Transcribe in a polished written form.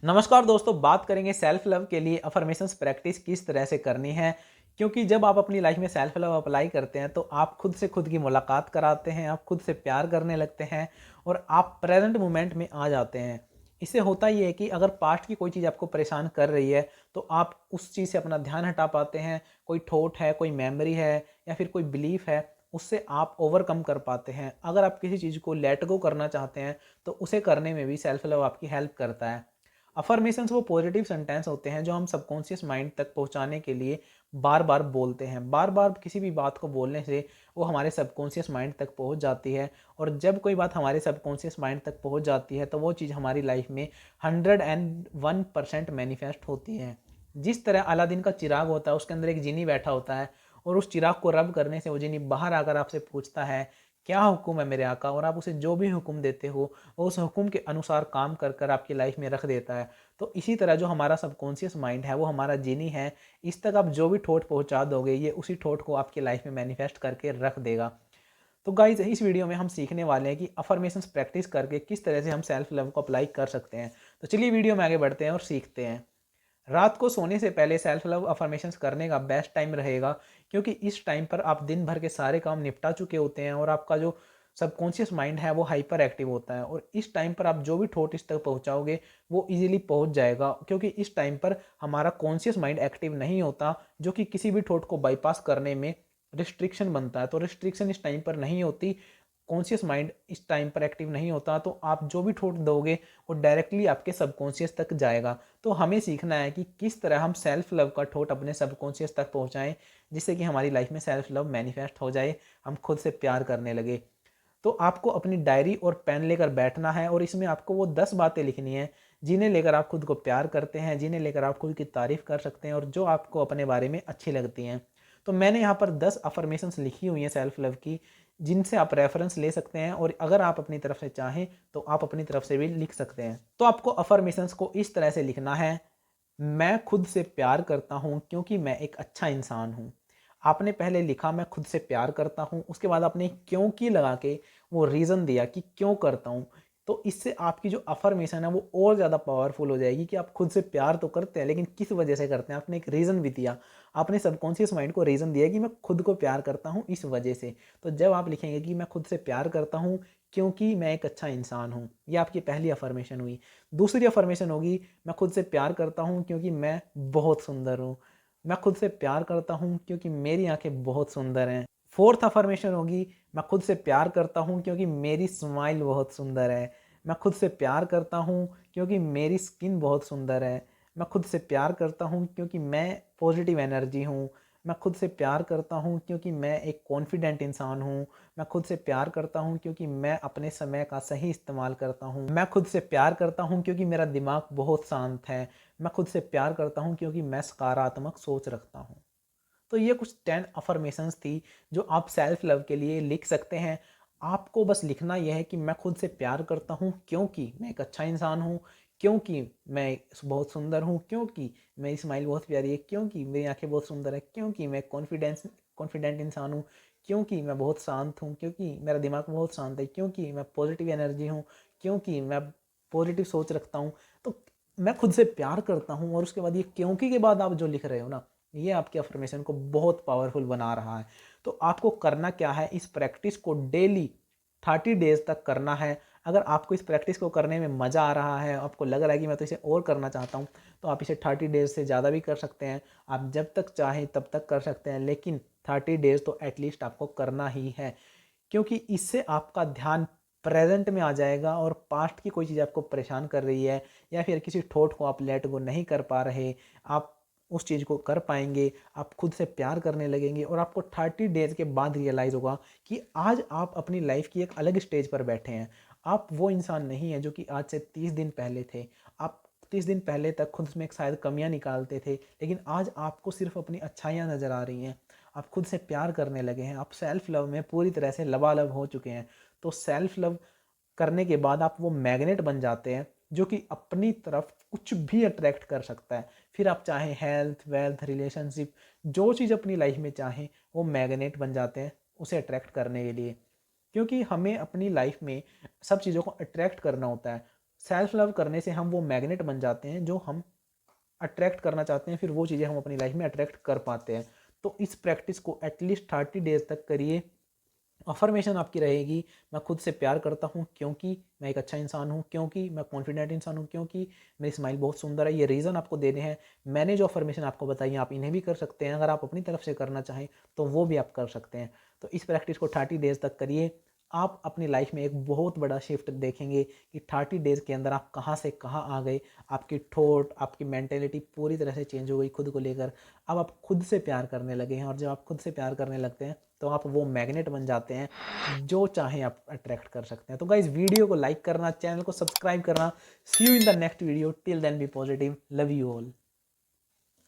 नमस्कार दोस्तों, बात करेंगे सेल्फ लव के लिए अफर्मेशंस प्रैक्टिस किस तरह से करनी है। क्योंकि जब आप अपनी लाइफ में सेल्फ लव अप्लाई करते हैं तो आप खुद से खुद की मुलाकात कराते हैं, आप खुद से प्यार करने लगते हैं और आप प्रेजेंट मोमेंट में आ जाते हैं। इससे होता ये है कि अगर पास्ट की कोई चीज़ आपको परेशान कर रही है तो आप उस चीज़ से अपना ध्यान हटा पाते हैं। कोई थॉट है, कोई मेमोरी है या फिर कोई बिलीफ है, उससे आप ओवरकम कर पाते हैं। अगर आप किसी चीज़ को लेट गो करना चाहते हैं तो उसे करने में भी सेल्फ लव आपकी हेल्प करता है। अफर्मेशंस वो पॉजिटिव सेंटेंस होते हैं जो हम सबकॉन्शियस माइंड तक पहुंचाने के लिए बार बार बोलते हैं। बार बार किसी भी बात को बोलने से वो हमारे सबकॉन्शियस माइंड तक पहुंच जाती है और जब कोई बात हमारे सबकॉन्शियस माइंड तक पहुंच जाती है तो वो चीज़ हमारी लाइफ में 101% मैनिफेस्ट होती है। जिस तरह अलादीन का चिराग होता है, उसके अंदर एक जीनी बैठा होता है और उस चिराग को रब करने से वो जीनी बाहर आकर आपसे पूछता है क्या हुक्म है मेरे आका, और आप उसे जो भी हुक्म देते हो वो उस हुक्म के अनुसार काम कर कर आपकी लाइफ में रख देता है। तो इसी तरह जो हमारा सबकॉन्शियस माइंड है वो हमारा जीनी है। इस तक आप जो भी थॉट पहुंचा दोगे ये उसी थॉट को आपकी लाइफ में मैनिफेस्ट करके रख देगा। तो गाइज इस वीडियो में हम सीखने वाले हैं कि अफर्मेशंस प्रैक्टिस करके किस तरह से हम सेल्फ लव को अप्लाई कर सकते हैं। तो चलिए वीडियो में आगे बढ़ते हैं और सीखते हैं। रात को सोने से पहले सेल्फ लव अफर्मेशंस करने का बेस्ट टाइम रहेगा, क्योंकि इस टाइम पर आप दिन भर के सारे काम निपटा चुके होते हैं और आपका जो सबकॉन्शियस माइंड है वो हाइपर एक्टिव होता है और इस टाइम पर आप जो भी थॉट इस तक पहुंचाओगे वो इजीली पहुंच जाएगा, क्योंकि इस टाइम पर हमारा कॉन्शियस माइंड एक्टिव नहीं होता जो कि किसी भी थॉट को बाईपास करने में रिस्ट्रिक्शन बनता है। तो रिस्ट्रिक्शन इस टाइम पर नहीं होती, कॉन्शियस माइंड इस टाइम पर एक्टिव नहीं होता, तो आप जो भी थॉट दोगे वो डायरेक्टली आपके सबकॉन्शियस तक जाएगा। तो हमें सीखना है कि किस तरह हम सेल्फ लव का थॉट अपने सबकॉन्शियस तक पहुंचाएं जिससे कि हमारी लाइफ में सेल्फ लव मैनिफेस्ट हो जाए, हम खुद से प्यार करने लगे। तो आपको अपनी डायरी और पेन लेकर बैठना है और इसमें आपको वो 10 बातें लिखनी है जिन्हें लेकर आप खुद को प्यार करते हैं, जिन्हें लेकर आप खुद की तारीफ कर सकते हैं और जो आपको अपने बारे में अच्छी लगती हैं। तो मैंने यहाँ पर 10 अफर्मेशंस लिखी हुई हैं सेल्फ लव की, जिनसे आप रेफरेंस ले सकते हैं और अगर आप अपनी तरफ से चाहें तो आप अपनी तरफ से भी लिख सकते हैं। तो आपको अफर्मेशंस को इस तरह से लिखना है। मैं खुद से प्यार करता हूँ क्योंकि मैं एक अच्छा इंसान हूँ। आपने पहले लिखा मैं खुद से प्यार करता हूँ, उसके बाद आपने क्यों की लगा के वो रीज़न दिया कि क्यों करता हूँ। तो इससे आपकी जो अफर्मेशन है वो और ज़्यादा पावरफुल हो जाएगी कि आप खुद से प्यार तो करते हैं लेकिन किस वजह से करते हैं। आपने एक रीज़न भी दिया, आपने सबकॉन्शियस माइंड को रीज़न दिया कि मैं खुद को प्यार करता हूँ इस वजह से। तो जब आप लिखेंगे कि मैं खुद से प्यार करता हूँ क्योंकि मैं एक अच्छा इंसान हूँ, ये आपकी पहली अफर्मेशन हुई। दूसरी अफर्मेशन होगी मैं खुद से प्यार करता हूँ क्योंकि मैं बहुत सुंदर हूँ। मैं खुद से प्यार करता हूँ क्योंकि मेरी आंखें बहुत सुंदर हैं। फोर्थ अफर्मेशन होगी मैं खुद से प्यार करता हूँ क्योंकि मेरी स्माइल बहुत सुंदर है। मैं खुद से प्यार करता हूँ क्योंकि मेरी स्किन बहुत सुंदर है। मैं खुद से प्यार करता हूँ क्योंकि मैं पॉजिटिव एनर्जी हूँ। मैं खुद से प्यार करता हूँ क्योंकि मैं एक कॉन्फिडेंट इंसान हूँ। मैं खुद से प्यार करता हूँ क्योंकि मैं अपने समय का सही इस्तेमाल करता हूँ। मैं खुद से प्यार करता हूँ क्योंकि मेरा दिमाग बहुत शांत है। मैं खुद से प्यार करता हूँ क्योंकि मैं सकारात्मक सोच रखता हूँ। तो ये कुछ 10 अफर्मेशंस थी जो आप सेल्फ लव के लिए लिख सकते हैं। आपको बस लिखना यह है कि मैं खुद से प्यार करता हूँ क्योंकि मैं एक अच्छा इंसान हूँ, क्योंकि मैं बहुत सुंदर हूँ, क्योंकि मेरी स्माइल बहुत प्यारी है, क्योंकि मेरी आंखें बहुत सुंदर है, क्योंकि मैं कॉन्फिडेंट इंसान हूँ, क्योंकि मैं बहुत शांत हूँ, क्योंकि मेरा दिमाग बहुत शांत है, क्योंकि मैं पॉजिटिव एनर्जी हूँ, क्योंकि मैं पॉजिटिव सोच रखता हूँ। तो मैं खुद से प्यार करता हूँ और उसके बाद ये क्योंकि के बाद आप जो लिख रहे हो ना, ये आपकी अफर्मेशन को बहुत पावरफुल बना रहा है। तो आपको करना क्या है, इस प्रैक्टिस को डेली 30 डेज तक करना है। अगर आपको इस प्रैक्टिस को करने में मज़ा आ रहा है, आपको लग रहा है कि मैं तो इसे और करना चाहता हूँ, तो आप इसे 30 डेज से ज़्यादा भी कर सकते हैं। आप जब तक चाहें तब तक कर सकते हैं, लेकिन 30 डेज तो एटलीस्ट आपको करना ही है, क्योंकि इससे आपका ध्यान प्रेजेंट में आ जाएगा और पास्ट की कोई चीज़ आपको परेशान कर रही है या फिर किसी थॉट को आप लेट गो नहीं कर पा रहे, आप उस चीज़ को कर पाएंगे। आप खुद से प्यार करने लगेंगे और आपको 30 डेज के बाद रियलाइज़ होगा कि आज आप अपनी लाइफ की एक अलग स्टेज पर बैठे हैं। आप वो इंसान नहीं हैं जो कि आज से 30 दिन पहले थे। आप 30 दिन पहले तक खुद में शायद कमियां निकालते थे, लेकिन आज आपको सिर्फ अपनी अच्छाइयाँ नज़र आ रही हैं। आप खुद से प्यार करने लगे हैं, आप सेल्फ लव में पूरी तरह से लबालब हो चुके हैं। तो सेल्फ लव करने के बाद आप वो मैग्नेट बन जाते हैं जो कि अपनी तरफ कुछ भी अट्रैक्ट कर सकता है। फिर आप चाहें हेल्थ, वेल्थ, रिलेशनशिप, जो चीज़ अपनी लाइफ में चाहें वो मैग्नेट बन जाते हैं उसे अट्रैक्ट करने के लिए। क्योंकि हमें अपनी लाइफ में सब चीज़ों को अट्रैक्ट करना होता है। सेल्फ लव करने से हम वो मैग्नेट बन जाते हैं जो हम अट्रैक्ट करना चाहते हैं, फिर वो चीज़ें हम अपनी लाइफ में अट्रैक्ट कर पाते हैं। तो इस प्रैक्टिस को एटलीस्ट 30 डेज तक करिए। अफर्मेशन आपकी रहेगी, मैं खुद से प्यार करता हूँ क्योंकि मैं एक अच्छा इंसान हूँ, क्योंकि मैं कॉन्फिडेंट इंसान हूँ, क्योंकि मेरी स्माइल बहुत सुंदर है। ये रीज़न आपको देने हैं। मैंने जो अफर्मेशन आपको बताई आप इन्हें भी कर सकते हैं। अगर आप अपनी तरफ से करना चाहें तो वो भी आप कर सकते हैं। तो इस प्रैक्टिस को 30 डेज तक करिए। आप अपनी लाइफ में एक बहुत बड़ा शिफ्ट देखेंगे कि 30 डेज़ के अंदर आप कहाँ से कहाँ आ गए। आपकी थॉट, आपकी मेंटेलिटी पूरी तरह से चेंज हो गई खुद को लेकर। अब आप खुद से प्यार करने लगे हैं, और जब आप खुद से प्यार करने लगते हैं तो आप वो मैग्नेट बन जाते हैं, जो चाहें आप अट्रैक्ट कर सकते हैं। तो गाइस, वीडियो को लाइक करना, चैनल को सब्सक्राइब करना। See you in the next video. Till then be positive. Love you all.